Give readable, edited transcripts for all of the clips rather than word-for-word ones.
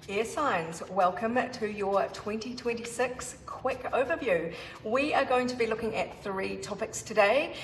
Air signs, welcome to your 2026 quick overview. We are going to be looking at 3 topics today.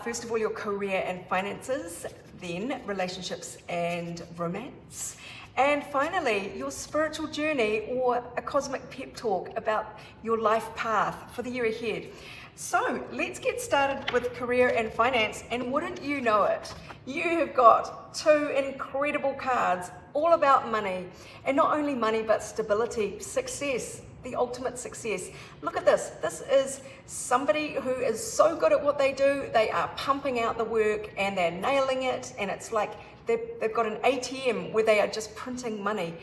First of all, your career and finances, then relationships and romance, and finally, your spiritual journey or a cosmic pep talk about your life path for the year ahead. So let's get started with career and finance, and wouldn't you know it, you have got 2 incredible cards all about money, and not only money but stability, success, the ultimate success. Look at this. This is somebody who is so good at what they do, they are pumping out the work and they're nailing it, and it's like they've got an ATM where they are just printing money,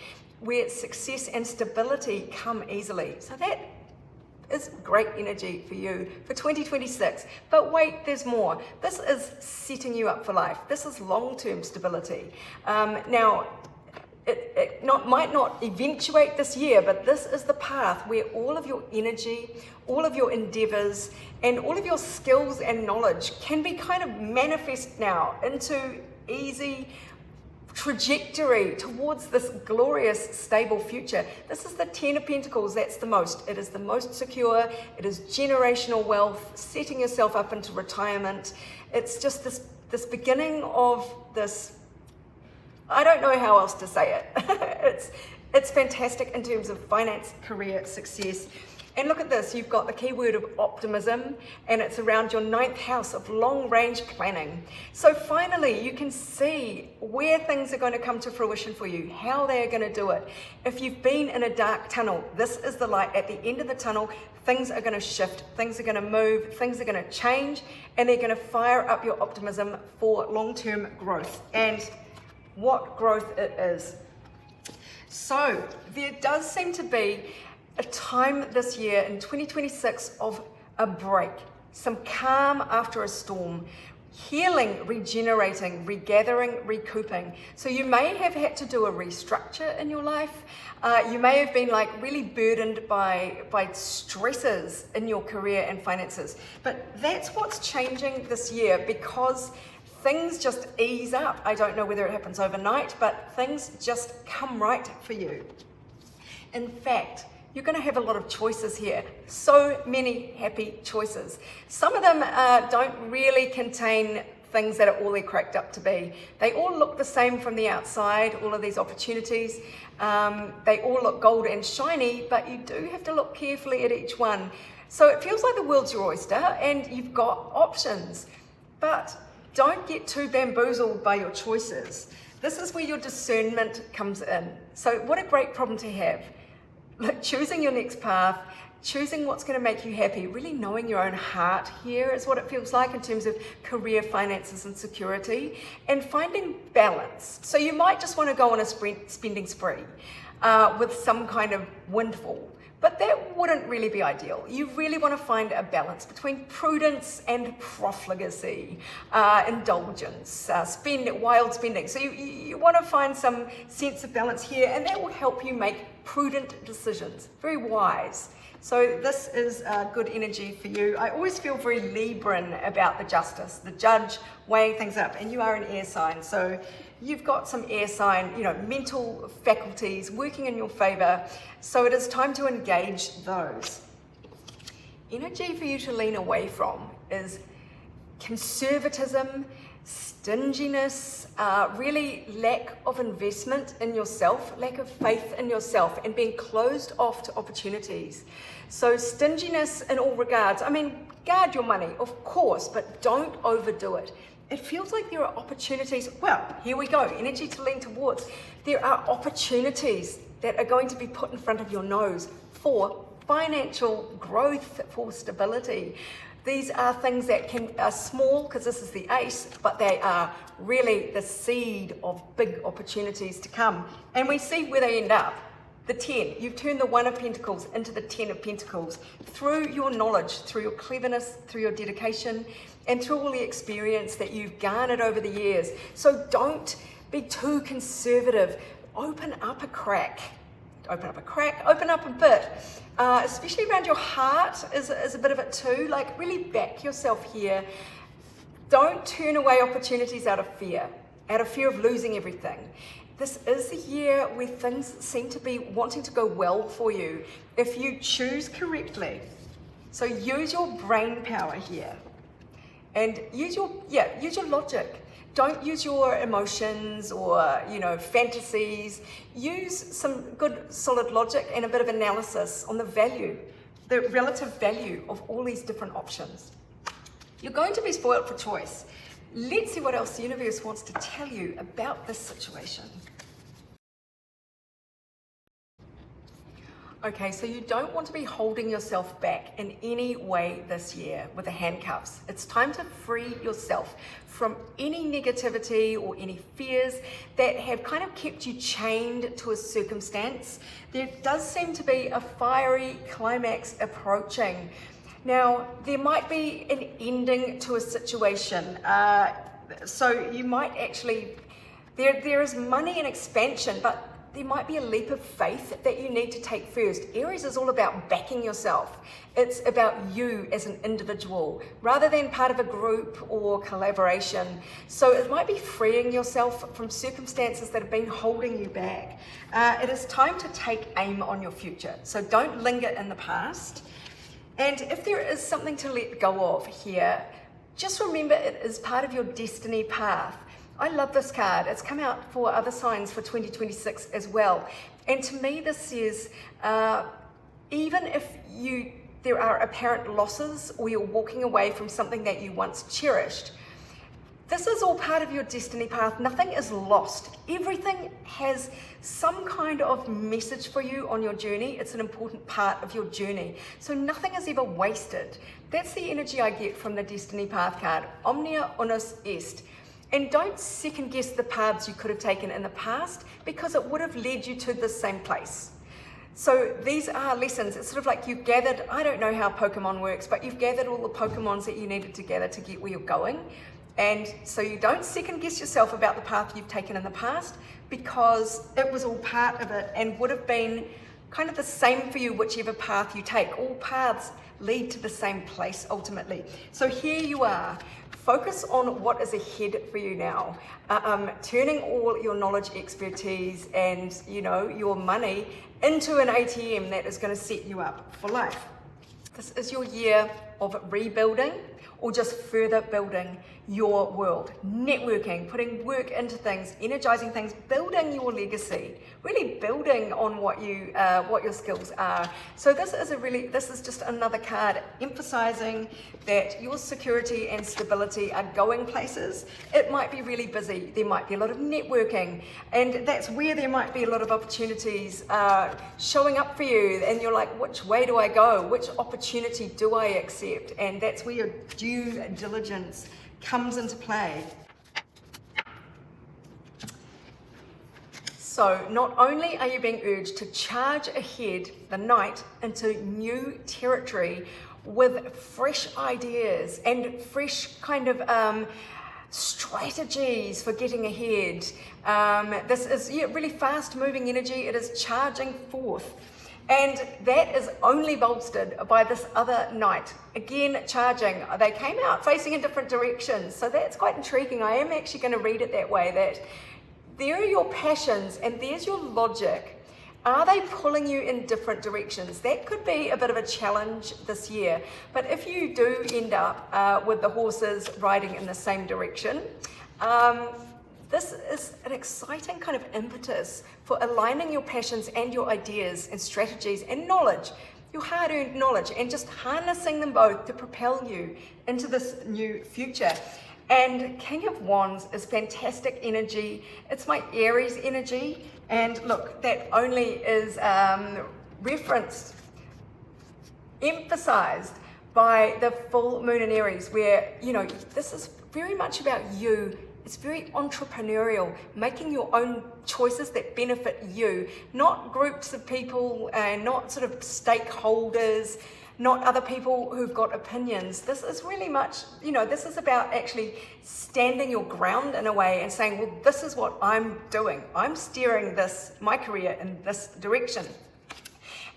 where success and stability come easily. So that is great energy for you for 2026. But wait, there's more. This is setting you up for life. This is long-term stability. Now, it might not eventuate this year, but this is the path where all of your energy, all of your endeavors, and all of your skills and knowledge can be kind of manifest now into easy trajectory towards this glorious, stable future. This is the 10 of Pentacles. That's the most. It is the most secure. It is generational wealth, setting yourself up into retirement. It's just this beginning of this, I don't know how else to say it. It's fantastic in terms of finance, career, success. And look at this, you've got the keyword of optimism, and it's around your 9th house of long-range planning. So finally, you can see where things are going to come to fruition for you, how they are going to do it. If you've been in a dark tunnel, this is the light at the end of the tunnel. Things are going to shift, things are going to move, things are going to change, and they're going to fire up your optimism for long-term growth. And what growth it is. So there does seem to be a time this year in 2026 of a break, some calm after a storm, healing, regenerating, regathering, recouping. So you may have had to do a restructure in your life. You may have been like really burdened by stresses in your career and finances. But that's what's changing this year, because things just ease up. I don't know whether it happens overnight, but things just come right for you. In fact, you're going to have a lot of choices here. So many happy choices. Some of them don't really contain things that are all they're cracked up to be. They all look the same from the outside, all of these opportunities. They all look gold and shiny, but you do have to look carefully at each one. So it feels like the world's your oyster and you've got options. But don't get too bamboozled by your choices. This is where your discernment comes in. So what a great problem to have. Like choosing your next path, choosing what's going to make you happy, really knowing your own heart here is what it feels like in terms of career, finances, and security, and finding balance. So you might just want to go on a spending spree with some kind of windfall, but that wouldn't really be ideal. You really want to find a balance between prudence and profligacy, indulgence, wild spending. So you want to find some sense of balance here, and that will help you make prudent decisions, very wise. So this is good energy for you. I always feel very Libran about the justice, the judge weighing things up, and you are an air sign, so you've got some air sign, mental faculties working in your favor. So it is time to engage those. Energy for you to lean away from is conservatism, stinginess, really lack of investment in yourself, lack of faith in yourself, and being closed off to opportunities. So stinginess in all regards. I mean, guard your money, of course, but don't overdo it. It feels like there are opportunities. Well, here we go, energy to lean towards. There are opportunities that are going to be put in front of your nose for financial growth, for stability. These are things that are small, because this is the ace, but they are really the seed of big opportunities to come. And we see where they end up. The 10, you've turned the 1 of Pentacles into the 10 of Pentacles through your knowledge, through your cleverness, through your dedication, and through all the experience that you've garnered over the years. So don't be too conservative. Open up a crack. Open up a bit. Especially around your heart is a bit of it too. Like really back yourself here. Don't turn away opportunities out of fear of losing everything. this is the year where things seem to be wanting to go well for you if you choose correctly. So use your brain power here and use your logic. Don't use your emotions or, fantasies. Use some good solid logic and a bit of analysis on the relative value of all these different options. You're going to be spoiled for choice. Let's see what else the universe wants to tell you about this situation. Okay, so you don't want to be holding yourself back in any way this year with the handcuffs. It's time to free yourself from any negativity or any fears that have kind of kept you chained to a circumstance. There does seem to be a fiery climax approaching. Now, there might be an ending to a situation. So you might actually, there is money and expansion, but there might be a leap of faith that you need to take first. Aries is all about backing yourself. It's about you as an individual rather than part of a group or collaboration. So it might be freeing yourself from circumstances that have been holding you back. It is time to take aim on your future. So don't linger in the past. And if there is something to let go of here, just remember it is part of your destiny path. I love this card. It's come out for other signs for 2026 as well. And to me, this says, even if there are apparent losses or you're walking away from something that you once cherished, this is all part of your destiny path. Nothing is lost. Everything has some kind of message for you on your journey. It's an important part of your journey. So nothing is ever wasted. That's the energy I get from the destiny path card. Omnia unus est. And don't second guess the paths you could have taken in the past because it would have led you to the same place. So these are lessons. It's sort of like you've gathered, I don't know how Pokemon works, but you've gathered all the Pokemons that you needed to gather to get where you're going. And so you don't second guess yourself about the path you've taken in the past because it was all part of it and would have been kind of the same for you whichever path you take. All paths lead to the same place ultimately. So here you are. Focus on what is ahead for you now. Turning all your knowledge, expertise, and your money into an ATM that is going to set you up for life. This is your year of rebuilding or just further building your world, networking, putting work into things, energizing things, building your legacy, really building on what your skills are. So this is just another card emphasizing that your security and stability are going places. It might be really busy. There might be a lot of networking, and that's where there might be a lot of opportunities showing up for you. And you're like, which way do I go? Which opportunity do I accept? And that's where your due diligence comes into play. So not only are you being urged to charge ahead the night into new territory with fresh ideas and fresh kind of strategies for getting ahead. This is really fast moving energy. It is charging forth. And that is only bolstered by this other knight. Again, charging. They came out facing in different directions. So that's quite intriguing. I am actually going to read it that way, that there are your passions and there's your logic. Are they pulling you in different directions? That could be a bit of a challenge this year. But if you do end up with the horses riding in the same direction, this is an exciting kind of impetus for aligning your passions and your ideas and strategies and knowledge, your hard-earned knowledge, and just harnessing them both to propel you into this new future. And King of Wands is fantastic energy. It's my Aries energy. And look, that only is referenced, emphasized by the full moon in Aries, where, this is very much about you. It's very entrepreneurial, making your own choices that benefit you, not groups of people and not sort of stakeholders, not other people who've got opinions. This is really much, this is about actually standing your ground in a way and saying, well, this is what I'm doing. I'm steering my career in this direction.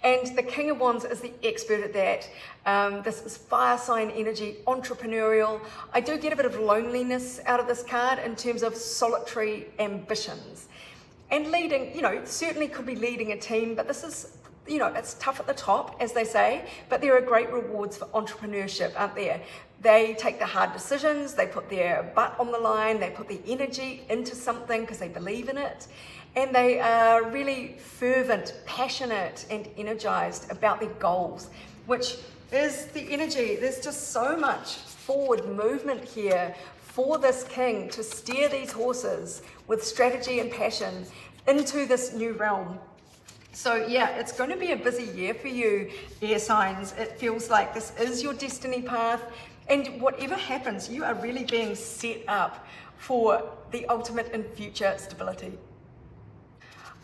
And the King of Wands is the expert at that. This is fire sign energy, entrepreneurial. I do get a bit of loneliness out of this card in terms of solitary ambitions. and leading, certainly could be leading a team, but this is, it's tough at the top, as they say, but there are great rewards for entrepreneurship, aren't there? They take the hard decisions, they put their butt on the line, they put their energy into something because they believe in it, and they are really fervent, passionate, and energized about their goals, which is the energy. There's just so much forward movement here for this king to steer these horses with strategy and passion into this new realm. So yeah, it's going to be a busy year for you, air signs. It feels like this is your destiny path, and whatever happens, you are really being set up for the ultimate in future stability.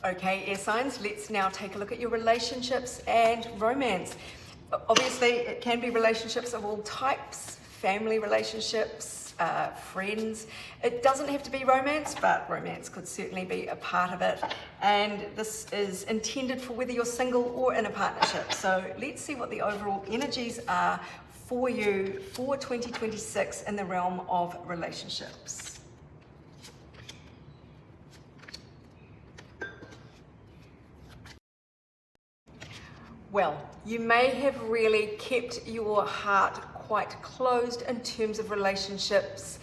Okay, air signs, let's now take a look at your relationships and romance. Obviously, it can be relationships of all types, family relationships, friends. It doesn't have to be romance, but romance could certainly be a part of it. And this is intended for whether you're single or in a partnership. So let's see what the overall energies are for you for 2026 in the realm of relationships. Well, you may have really kept your heart quite closed in terms of relationships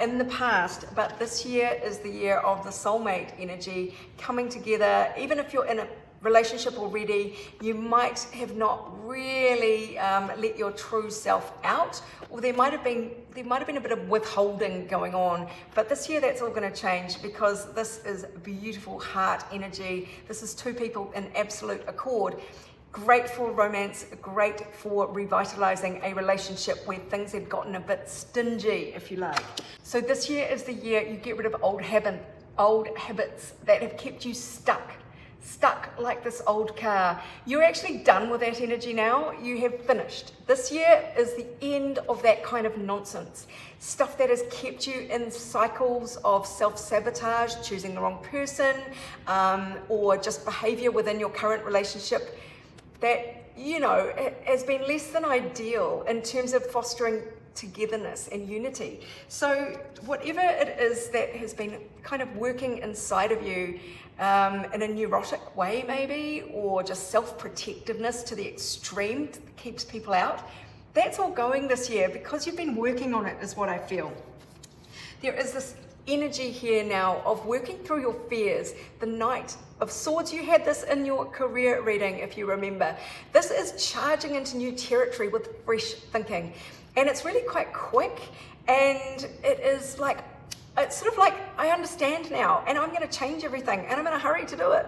in the past, but this year is the year of the soulmate energy coming together. Even if you're in a relationship already, you might have not really let your true self out, or there might have been a bit of withholding going on. But this year that's all going to change, because this is beautiful heart energy. This is two people in absolute accord. Great for romance, great for revitalizing a relationship where things had gotten a bit stingy, if you like. So this year is the year you get rid of old habits that have kept you stuck like this old car. You're actually done with that energy now. You have finished. This year is the end of that kind of nonsense. Stuff that has kept you in cycles of self-sabotage, choosing the wrong person, or just behavior within your current relationship that, it has been less than ideal in terms of fostering togetherness and unity. So whatever it is that has been kind of working inside of you in a neurotic way maybe, or just self-protectiveness to the extreme that keeps people out, that's all going this year because you've been working on it, is what I feel. There is this energy here now of working through your fears. The Knight of Swords, you had this in your career reading, if you remember. This is charging into new territory with fresh thinking. And it's really quite quick, and it's sort of like, I understand now, and I'm going to change everything, and I'm in a hurry to do it.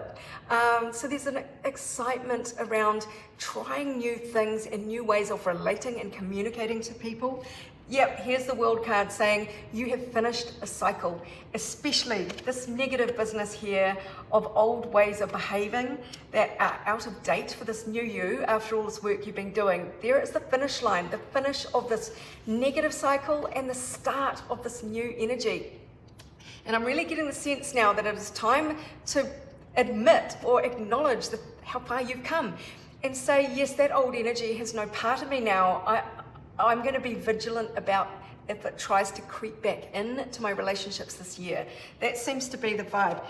So there's an excitement around trying new things and new ways of relating and communicating to people. Yep, here's the World card saying you have finished a cycle, especially this negative business here of old ways of behaving that are out of date for this new you after all this work you've been doing. There is the finish line, the finish of this negative cycle and the start of this new energy. And I'm really getting the sense now that it is time to admit or acknowledge how far you've come and say, yes, that old energy has no part of me now. I'm going to be vigilant about if it tries to creep back into my relationships this year. That seems to be the vibe.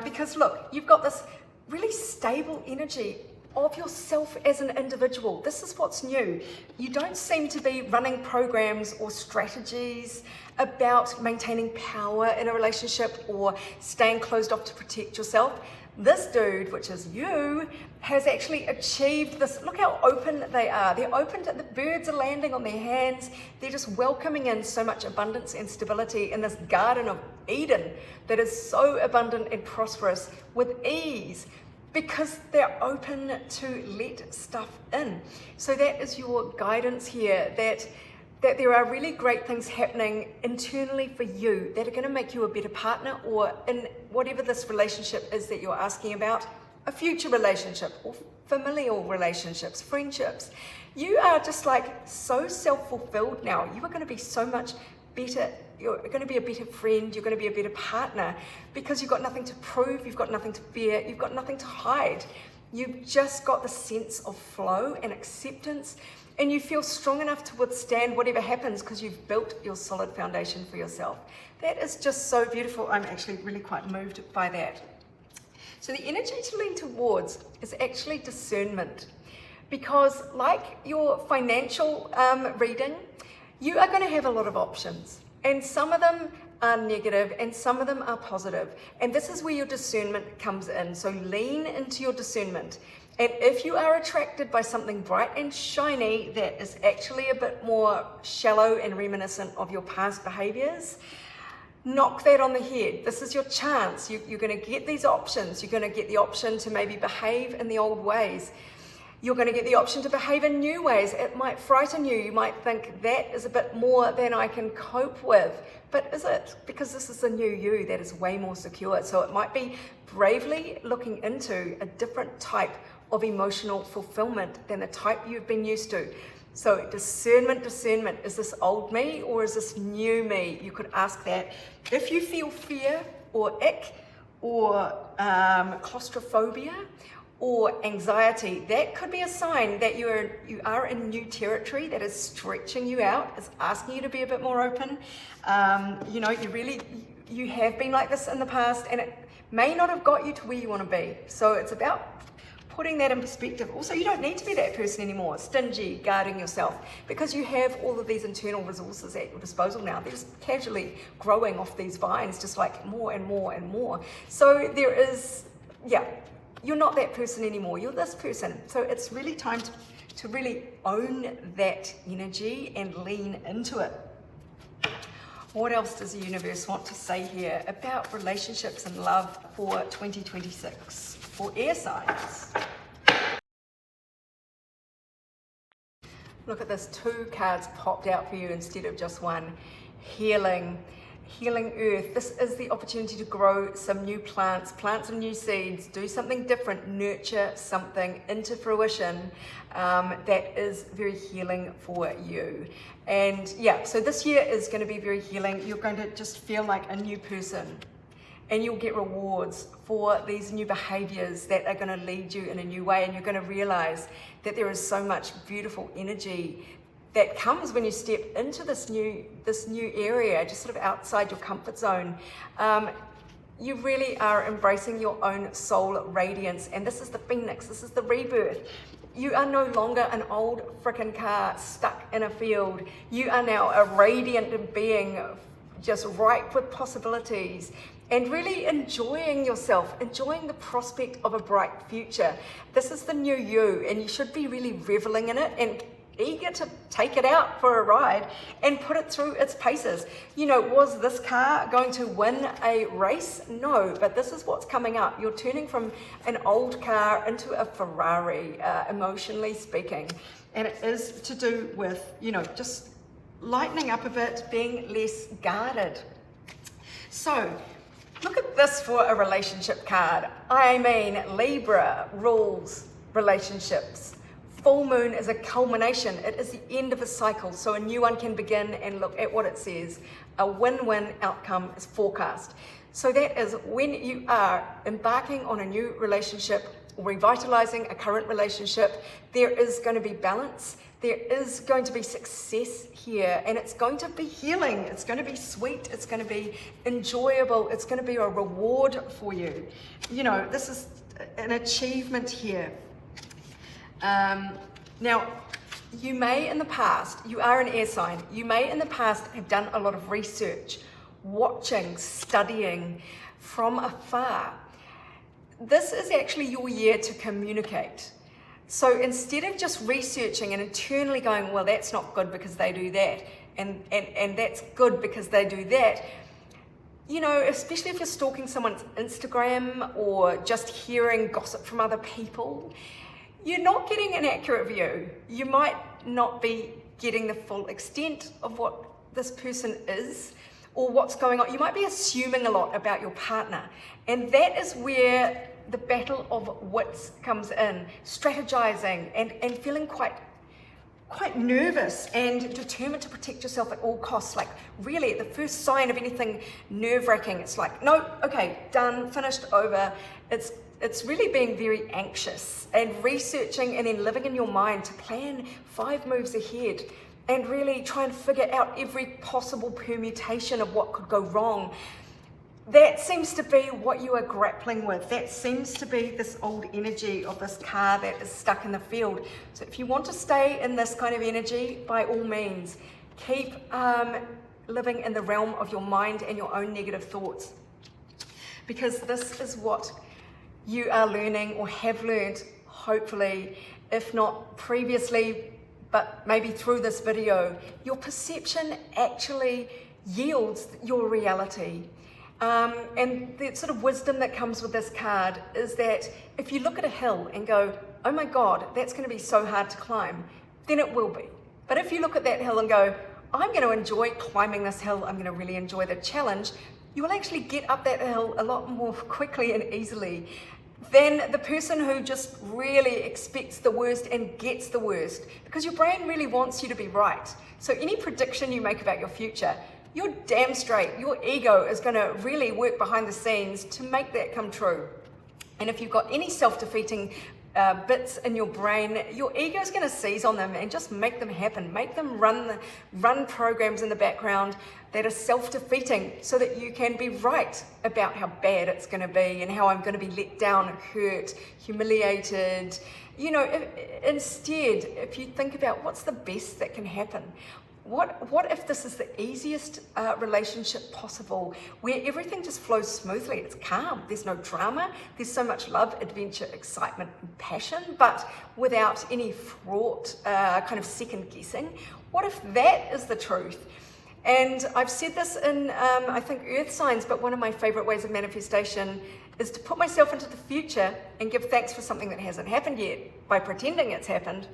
Because look, you've got this really stable energy of yourself as an individual. This is what's new. You don't seem to be running programs or strategies about maintaining power in a relationship or staying closed off to protect yourself. This dude, which is you, has actually achieved this. Look how open they are. They're open to, the birds are landing on their hands. They're just welcoming in so much abundance and stability in this Garden of Eden that is so abundant and prosperous with ease, because they're open to let stuff in. So that is your guidance here, that there are really great things happening internally for you that are going to make you a better partner, or in whatever this relationship is that you're asking about, a future relationship or familial relationships, friendships. You are just like so self-fulfilled now. You are going to be so much better. You're going to be a better friend. You're going to be a better partner because you've got nothing to prove. You've got nothing to fear. You've got nothing to hide. You've just got the sense of flow and acceptance, and you feel strong enough to withstand whatever happens because you've built your solid foundation for yourself. That is just so beautiful. I'm actually really quite moved by that. So the energy to lean towards is actually discernment, because like your financial reading, you are going to have a lot of options, and some of them are negative and some of them are positive, and this is where your discernment comes in. So lean into your discernment, and if you are attracted by something bright and shiny that is actually a bit more shallow and reminiscent of your past behaviors, knock that on the head. This is your chance. You're going to get these options. You're going to get the option to maybe behave in the old ways. You're going to get the option to behave in new ways. It might frighten you. You might think that is a bit more than I can cope with. But is it? Because this is a new you that is way more secure. So it might be bravely looking into a different type of emotional fulfillment than the type you've been used to. So discernment, is this old me or is this new me? You could ask that. If you feel fear or ick or claustrophobia or anxiety, that could be a sign that you are in new territory that is stretching you out, is asking you to be a bit more open. You have been like this in the past, and it may not have got you to where you want to be. So it's about putting that in perspective. Also, you don't need to be that person anymore, stingy, guarding yourself, because you have all of these internal resources at your disposal now. They're just casually growing off these vines, just like more and more and more. So there is, you're not that person anymore, you're this person. So it's really time to really own that energy and lean into it. What else does the universe want to say here about relationships and love for 2026 for air signs? Look at this, 2 cards popped out for you instead of just one. Healing earth. This is the opportunity to grow some new plants, plant some new seeds, do something different, nurture something into fruition that is very healing for you. And so this year is going to be very healing. You're going to just feel like a new person, and you'll get rewards for these new behaviors that are going to lead you in a new way, and you're going to realize that there is so much beautiful energy that comes when you step into this new area, just sort of outside your comfort zone. You really are embracing your own soul radiance, and this is the phoenix, this is the rebirth. You are no longer an old frickin' car stuck in a field. You are now a radiant being, just ripe with possibilities, and really enjoying yourself, enjoying the prospect of a bright future. This is the new you, and you should be really reveling in it and eager to take it out for a ride and put it through its paces. Was this car going to win a race? No, but this is what's coming up. You're turning from an old car into a Ferrari, emotionally speaking. And it is to do with, just lightening up a bit, being less guarded. So, look at this for a relationship card. I mean, Libra rules relationships. Full moon is a culmination. It is the end of a cycle, so a new one can begin. And look at what it says. A win-win outcome is forecast. So that is when you are embarking on a new relationship, revitalizing a current relationship, there is going to be balance. There is going to be success here, and it's going to be healing. It's going to be sweet. It's going to be enjoyable. It's going to be a reward for you. This is an achievement here. Now, you may in the past, you are an air sign, you may in the past have done a lot of research, watching, studying from afar. This is actually your year to communicate. So instead of just researching and internally going, well, that's not good because they do that, and that's good because they do that, especially if you're stalking someone's Instagram or just hearing gossip from other people, you're not getting an accurate view. You might not be getting the full extent of what this person is or what's going on. You might be assuming a lot about your partner. And that is where the battle of wits comes in, strategizing and feeling quite nervous and determined to protect yourself at all costs. Like really at the first sign of anything nerve-wracking, it's like, no, okay, done, finished, over. It's really being very anxious and researching and then living in your mind to plan 5 moves ahead and really try and figure out every possible permutation of what could go wrong. that seems to be what you are grappling with. That seems to be this old energy of this car that is stuck in the field. So if you want to stay in this kind of energy, by all means, keep living in the realm of your mind and your own negative thoughts. Because this is what you are learning or have learned, hopefully, if not previously, but maybe through this video. Your perception actually yields your reality. And the sort of wisdom that comes with this card is that if you look at a hill and go, oh my God, that's going to be so hard to climb, then it will be. But if you look at that hill and go, I'm going to enjoy climbing this hill, I'm going to really enjoy the challenge, you will actually get up that hill a lot more quickly and easily than the person who just really expects the worst and gets the worst, because your brain really wants you to be right. So any prediction you make about your future, you're damn straight, your ego is going to really work behind the scenes to make that come true. And if you've got any self-defeating bits in your brain, your ego is going to seize on them and just make them happen. Make them run programs in the background that are self-defeating, so that you can be right about how bad it's going to be and how I'm going to be let down, hurt, humiliated. You know, instead, if you think about what's the best that can happen, what if this is the easiest relationship possible, where everything just flows smoothly, it's calm, there's no drama, there's so much love, adventure, excitement, and passion, but without any fraught kind of second guessing? What if that is the truth? And I've said this in, I think, earth signs, but one of my favorite ways of manifestation is to put myself into the future and give thanks for something that hasn't happened yet by pretending it's happened,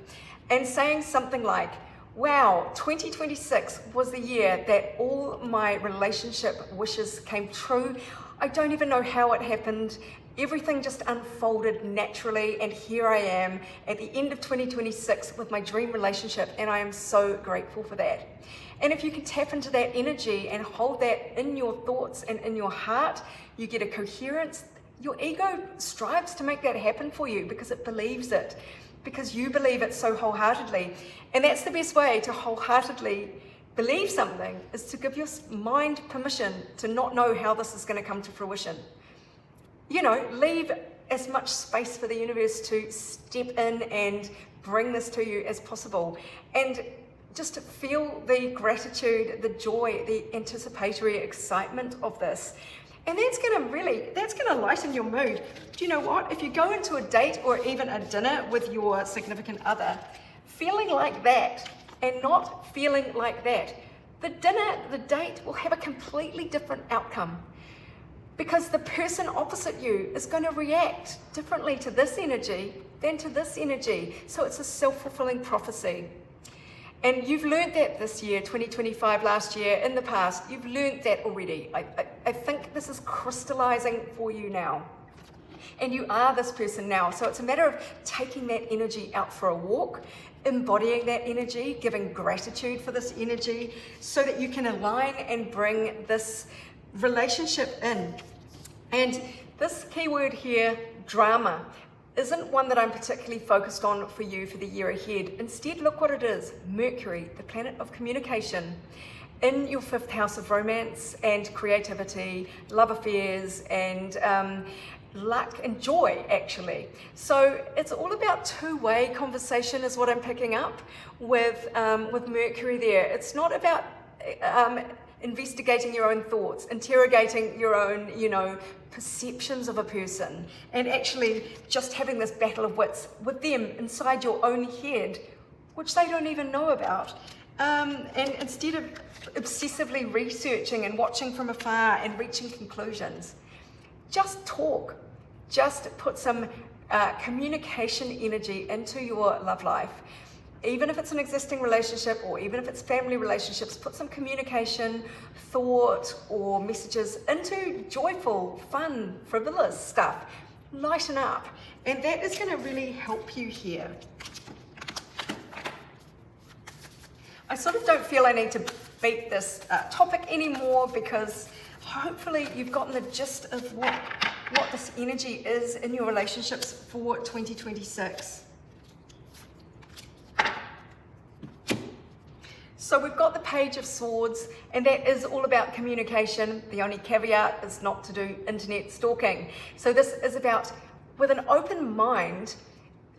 and saying something like, wow, 2026 was the year that all my relationship wishes came true. I don't even know how it happened. Everything just unfolded naturally, and here I am at the end of 2026 with my dream relationship, and I am so grateful for that. And if you can tap into that energy and hold that in your thoughts and in your heart, you get a coherence. Your ego strives to make that happen for you because it believes it, because you believe it so wholeheartedly. And that's the best way to wholeheartedly believe something, is to give your mind permission to not know how this is going to come to fruition. You know, leave as much space for the universe to step in and bring this to you as possible. And just to feel the gratitude, the joy, the anticipatory excitement of this. And that's going to lighten your mood. Do you know what? If you go into a date or even a dinner with your significant other, feeling like that and not feeling like that, the date will have a completely different outcome, because the person opposite you is going to react differently to this energy than to this energy. So it's a self-fulfilling prophecy. And you've learned that this year, 2025, last year, in the past, you've learned that already. I think this is crystallizing for you now. And you are this person now. So it's a matter of taking that energy out for a walk, embodying that energy, giving gratitude for this energy, so that you can align and bring this relationship in. And this keyword here, drama, isn't one that I'm particularly focused on for you for the year ahead. Instead, look what it is. Mercury, the planet of communication, in your 5th house of romance and creativity, love affairs, and luck and joy, actually. So it's all about two-way conversation is what I'm picking up with Mercury there. It's not about investigating your own thoughts, interrogating your own, perceptions of a person, and actually just having this battle of wits with them inside your own head, which they don't even know about. And instead of obsessively researching and watching from afar and reaching conclusions, just talk. Just put some communication energy into your love life. Even if it's an existing relationship or even if it's family relationships, put some communication, thought, or messages into joyful, fun, frivolous stuff. Lighten up. And that is going to really help you here. I sort of don't feel I need to beat this topic anymore, because hopefully you've gotten the gist of what this energy is in your relationships for 2026. So we've got the Page of Swords, and that is all about communication. The only caveat is not to do internet stalking. So this is about, with an open mind,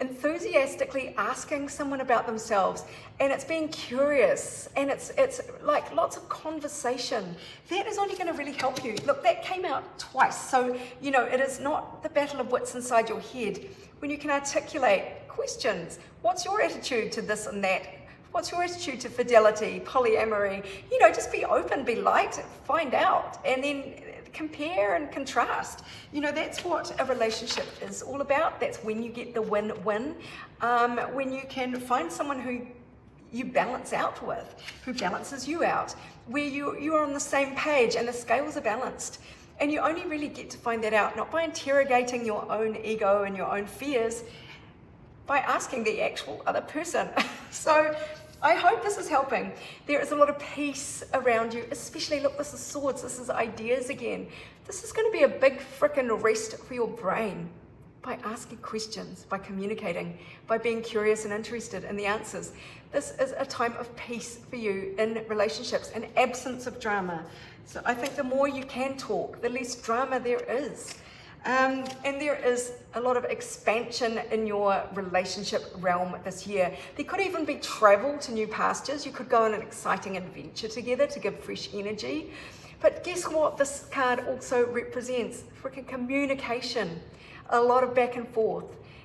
enthusiastically asking someone about themselves, and it's being curious, and it's like lots of conversation. That is only going to really help you. Look, that came out twice, so you know it is not the battle of wits inside your head. When you can articulate questions, what's your attitude to this and that? What's your attitude to fidelity, polyamory? You know, just be open, be light, find out, and then compare and contrast. You know, that's what a relationship is all about. That's when you get the win-win, when you can find someone who you balance out with, who balances you out, where you are on the same page and the scales are balanced. And you only really get to find that out, not by interrogating your own ego and your own fears, by asking the actual other person. So I hope this is helping. There is a lot of peace around you, especially, look, this is swords, this is ideas again. This is going to be a big frickin' rest for your brain by asking questions, by communicating, by being curious and interested in the answers. This is a time of peace for you in relationships, an absence of drama. So I think the more you can talk, the less drama there is. And there is a lot of expansion in your relationship realm this year. There could even be travel to new pastures. You could go on an exciting adventure together to give fresh energy. But guess what this card also represents? Freaking communication. A lot of back and forth.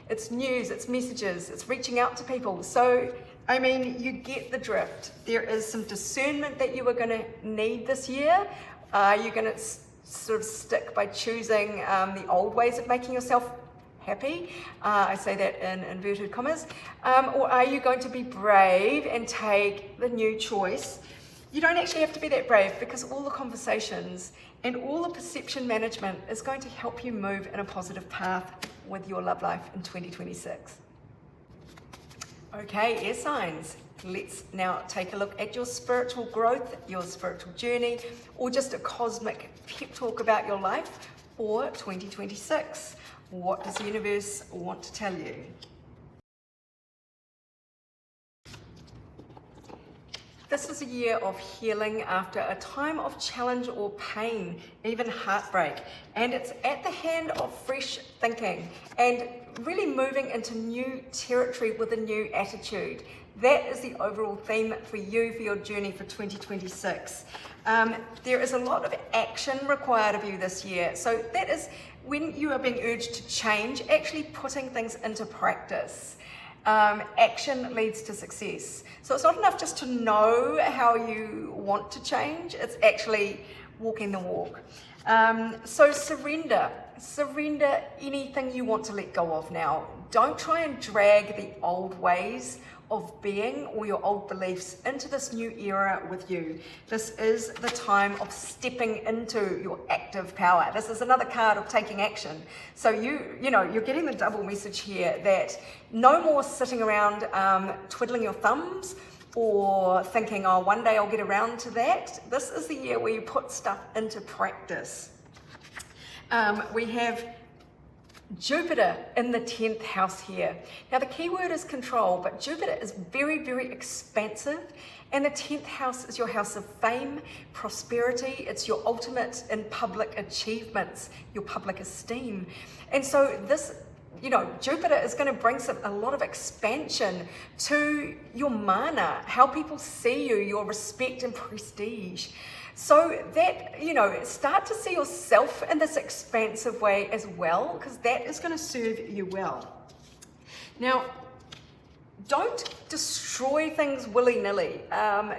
It's news, it's messages, it's reaching out to people. So, I mean, you get the drift. There is some discernment that you are going to need this year. You're going to sort of stick by choosing the old ways of making yourself happy. I say that in inverted commas. Or are you going to be brave and take the new choice? You don't actually have to be that brave, because all the conversations and all the perception management is going to help you move in a positive path with your love life in 2026. Okay, air signs. Let's now take a look at your spiritual growth, your spiritual journey, or just a cosmic pep talk about your life for 2026. What does the universe want to tell you? This is a year of healing after a time of challenge or pain, even heartbreak. And it's at the hand of fresh thinking and really moving into new territory with a new attitude. That is the overall theme for you, for your journey for 2026. There is a lot of action required of you this year. So that is when you are being urged to change, actually putting things into practice. Action leads to success. So it's not enough just to know how you want to change, it's actually walking the walk. So surrender anything you want to let go of now. Don't try and drag the old ways of being or your old beliefs into this new era with you. This is the time of stepping into your active power. This is another card of taking action. So you're getting the double message here that no more sitting around twiddling your thumbs or thinking, oh, one day I'll get around to that. This is the year where you put stuff into practice. We have Jupiter in the 10th house here. Now the key word is control, but Jupiter is very, very expansive, and the 10th house is your house of fame, prosperity. It's your ultimate in public achievements, your public esteem. And so this, Jupiter is going to bring a lot of expansion to your mana, how people see you, your respect and prestige. So that, start to see yourself in this expansive way as well, because that is going to serve you well. Now, don't destroy things willy-nilly.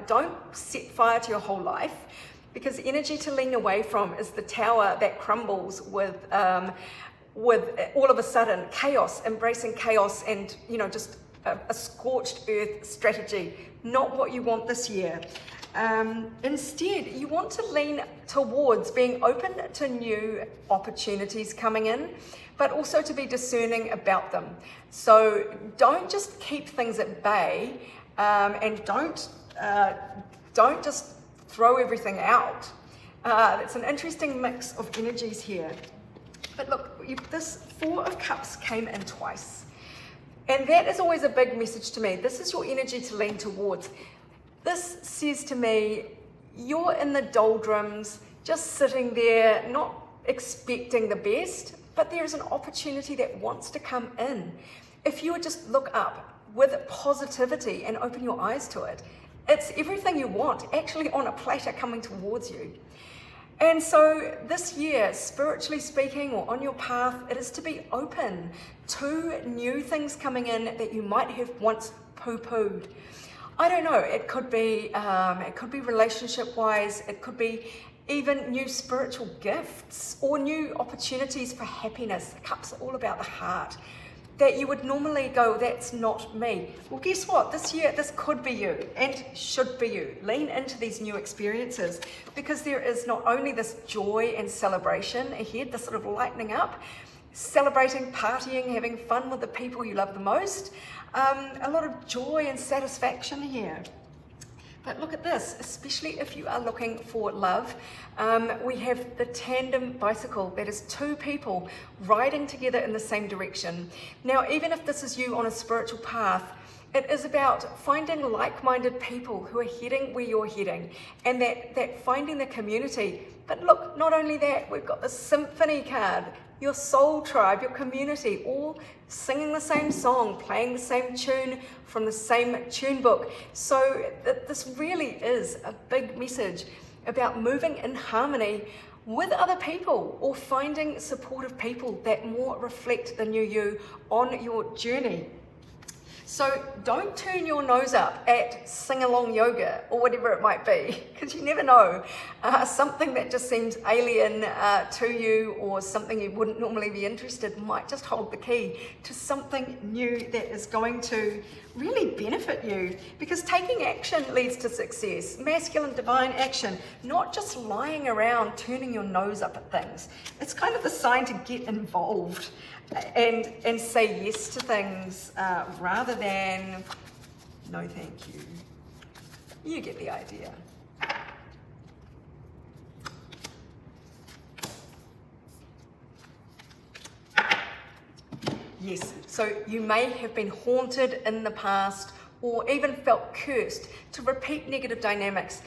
Don't set fire to your whole life, because energy to lean away from is the tower that crumbles with all of a sudden chaos, embracing chaos and, just a scorched earth strategy. Not what you want this year. Instead, you want to lean towards being open to new opportunities coming in, but also to be discerning about them. So don't just keep things at bay, and don't just throw everything out. It's an interesting mix of energies here. But look, this Four of Cups came in twice. And that is always a big message to me. This is your energy to lean towards. This says to me, you're in the doldrums, just sitting there, not expecting the best, but there is an opportunity that wants to come in. If you would just look up with positivity and open your eyes to it, it's everything you want, actually on a platter coming towards you. And so this year, spiritually speaking, or on your path, it is to be open to new things coming in that you might have once poo-pooed. I don't know, it could be relationship-wise, it could be even new spiritual gifts or new opportunities for happiness. The cups are all about the heart. That you would normally go, that's not me. Well, guess what? This year, this could be you and should be you. Lean into these new experiences because there is not only this joy and celebration ahead, this sort of lightening up, celebrating, partying, having fun with the people you love the most, a lot of joy and satisfaction here. But look at this, especially if you are looking for love. We have the tandem bicycle. That is two people riding together in the same direction. Now, even if this is you on a spiritual path, it is about finding like-minded people who are heading where you're heading and that finding the community. But look, not only that, we've got the symphony card, your soul tribe, your community, all singing the same song, playing the same tune from the same tune book. So this really is a big message about moving in harmony with other people or finding supportive people that more reflect the new you on your journey. So don't turn your nose up at sing-along yoga or whatever it might be, because you never know. Something that just seems alien to you or something you wouldn't normally be interested in might just hold the key to something new that is going to really benefit you, because taking action leads to success. Masculine divine action, not just lying around turning your nose up at things. It's kind of the sign to get involved and say yes to things rather than no thank you. You get the idea. Yes, so you may have been haunted in the past or even felt cursed to repeat negative dynamics.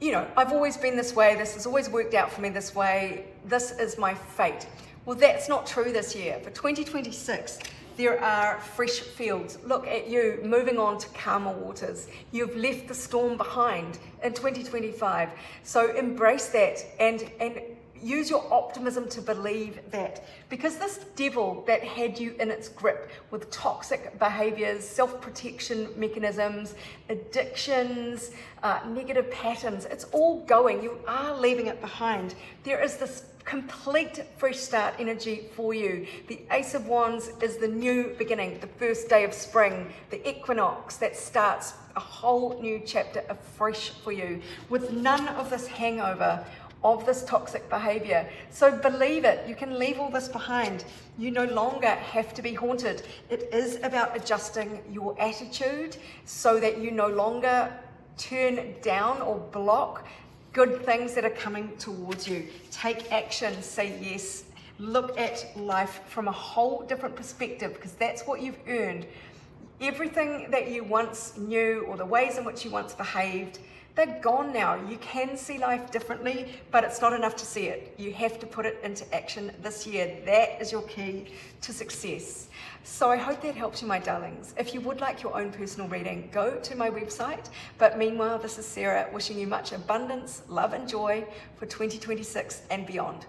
You know, I've always been this way, this has always worked out for me this way, this is my fate. Well, that's not true this year. For 2026, there are fresh fields. Look at you moving on to calmer waters. You've left the storm behind in 2025. So embrace that and use your optimism to believe that, because this devil that had you in its grip with toxic behaviors, self-protection mechanisms, addictions, negative patterns, it's all going. You are leaving it behind. There is this complete fresh start energy for you. The Ace of Wands is the new beginning, the first day of spring, the equinox that starts a whole new chapter afresh for you with none of this hangover of this toxic behavior. So believe it, you can leave all this behind. You no longer have to be haunted. It is about adjusting your attitude so that you no longer turn down or block good things that are coming towards you. Take action, say yes, look at life from a whole different perspective, because that's what you've earned. Everything that you once knew or the ways in which you once behaved, they're gone now. You can see life differently, but it's not enough to see it. You have to put it into action this year. That is your key to success. So I hope that helps you, my darlings. If you would like your own personal reading, go to my website. But meanwhile, this is Sarah wishing you much abundance, love and joy for 2026 and beyond.